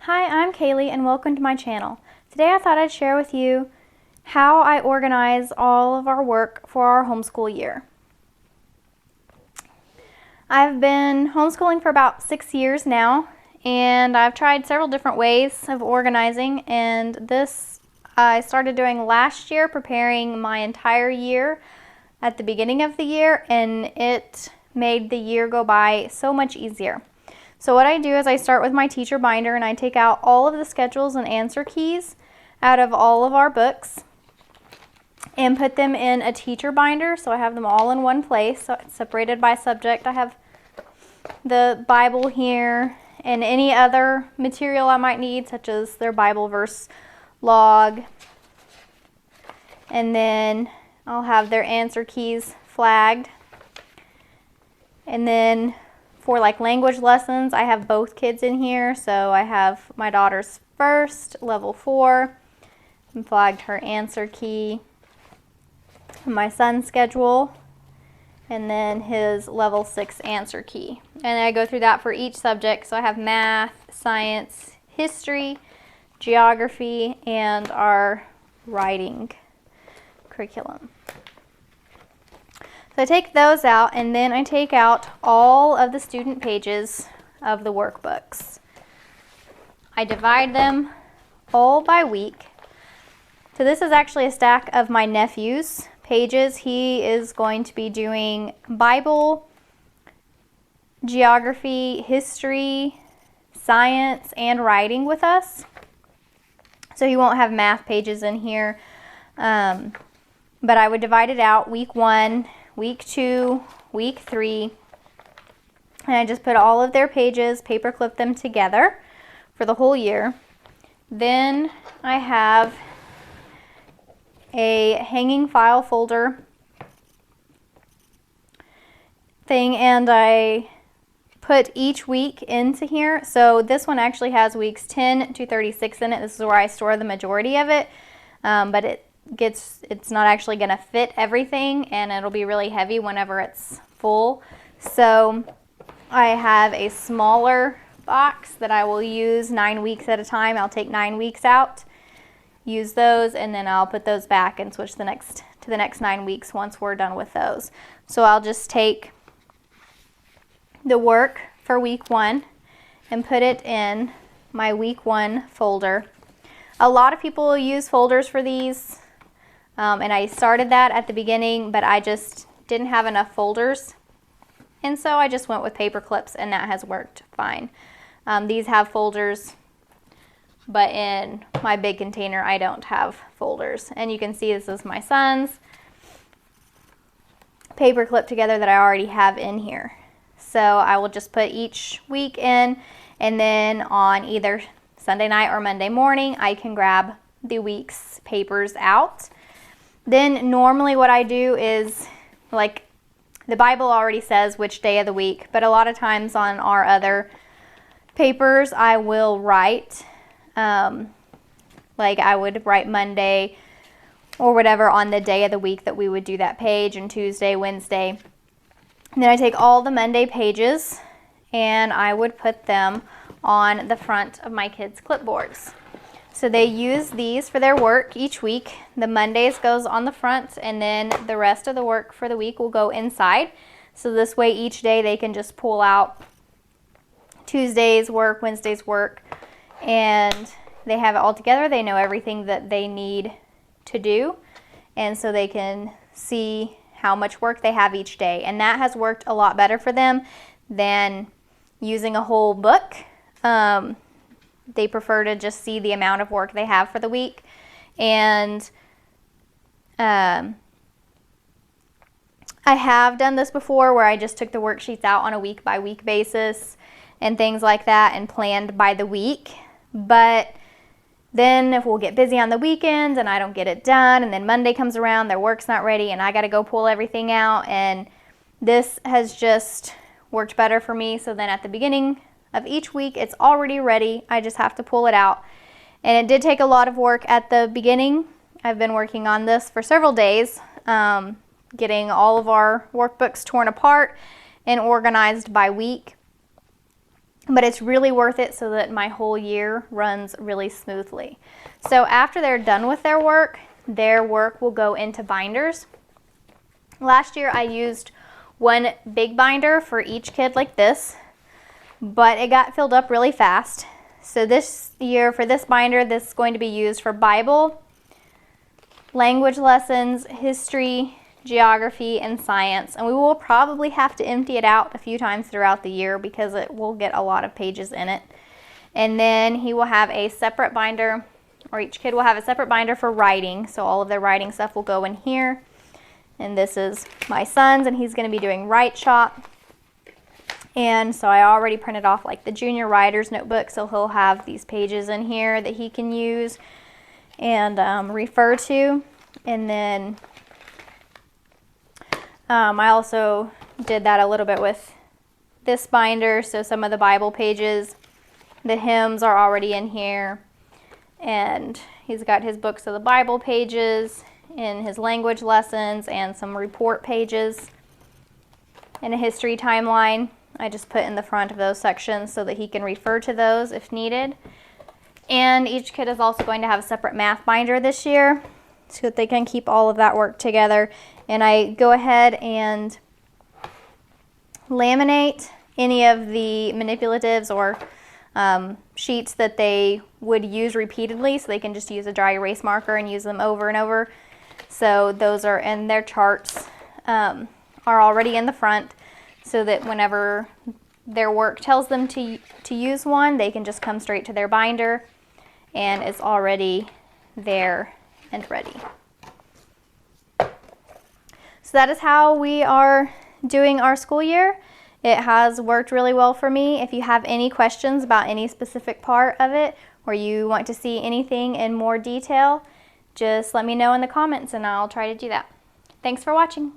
Hi, I'm Kaylee and welcome to my channel. Today I thought I'd share with you how I organize all of our work for our homeschool year. I've been homeschooling for about 6 years now, and I've tried several different ways of organizing, and this I started doing last year, preparing my entire year at the beginning of the year, and it made the year go by so much easier. So what I do is I start with my teacher binder and I take out all of the schedules and answer keys out of all of our books and put them in a teacher binder, so I have them all in one place, so it's separated by subject. I have the Bible here and any other material I might need, such as their Bible verse log, and then I'll have their answer keys flagged. And then for like language lessons, I have both kids in here. So I have my daughter's first, level 4, and flagged her answer key. My son's schedule, and then his level 6 answer key. And I go through that for each subject. So I have math, science, history, geography, and our writing curriculum. So I take those out, and then I take out all of the student pages of the workbooks. I divide them all by week. So this is actually a stack of my nephew's pages. He is going to be doing Bible, geography, history, science, and writing with us. So he won't have math pages in here, but I would divide it out: week 1, week 2, week 3, and I just put all of their pages, paper clip them together for the whole year. Then I have a hanging file folder thing, and I put each week into here. So this one actually has weeks 10 to 36 in it. This is where I store the majority of it, but it's not actually going to fit everything, and it'll be really heavy whenever it's full. So I have a smaller box that I will use 9 weeks at a time. I'll take 9 weeks out, use those, and then I'll put those back and switch to the next 9 weeks once we're done with those. So I'll just take the work for week 1 and put it in my week 1 folder. A lot of people use folders for these. And I started that at the beginning, but I just didn't have enough folders. And so I just went with paper clips, and that has worked fine. These have folders, but in my big container, I don't have folders. And you can see this is my son's paper clip together that I already have in here. So I will just put each week in, and then on either Sunday night or Monday morning, I can grab the week's papers out. Then normally what I do is, like, the Bible already says which day of the week, but a lot of times on our other papers I will write, like I would write Monday or whatever on the day of the week that we would do that page, and Tuesday, Wednesday. And then I take all the Monday pages and I would put them on the front of my kids' clipboards. So they use these for their work each week. The Mondays goes on the front, and then the rest of the work for the week will go inside. So this way each day they can just pull out Tuesday's work, Wednesday's work, and they have it all together. They know everything that they need to do, and so they can see how much work they have each day. And that has worked a lot better for them than using a whole book. They prefer to just see the amount of work they have for the week. And I have done this before where I just took the worksheets out on a week-by-week basis and things like that and planned by the week. But then if we'll get busy on the weekends and I don't get it done, and then Monday comes around, their work's not ready, and I got to go pull everything out. And this has just worked better for me. So then at the beginning of each week, it's already ready. I just have to pull it out. And it did take a lot of work at the beginning. I've been working on this for several days, getting all of our workbooks torn apart and organized by week. but it's really worth it so that my whole year runs really smoothly. So after they're done with their work will go into binders. Last year I used one big binder for each kid like this, but it got filled up really fast. So this year for this binder, this is going to be used for Bible, language lessons, history, geography, and science. And we will probably have to empty it out a few times throughout the year because it will get a lot of pages in it. And then he will have a separate binder, or each kid will have a separate binder for writing. So all of their writing stuff will go in here. And this is my son's, and he's going to be doing Write Shop. And so I already printed off like the junior writer's notebook, so he'll have these pages in here that he can use and refer to. And then I also did that a little bit with this binder, so some of the Bible pages, the hymns are already in here, and he's got his books of the Bible pages in his language lessons and some report pages and a history timeline. I just put in the front of those sections so that he can refer to those if needed. And each kid is also going to have a separate math binder this year so that they can keep all of that work together. And I go ahead and laminate any of the manipulatives or sheets that they would use repeatedly, so they can just use a dry erase marker and use them over and over. So those are in their charts, are already in the front, so that whenever their work tells them to use one, they can just come straight to their binder and it's already there and ready. So that is how we are doing our school year. It has worked really well for me. If you have any questions about any specific part of it, or you want to see anything in more detail, just let me know in the comments and I'll try to do that. Thanks for watching.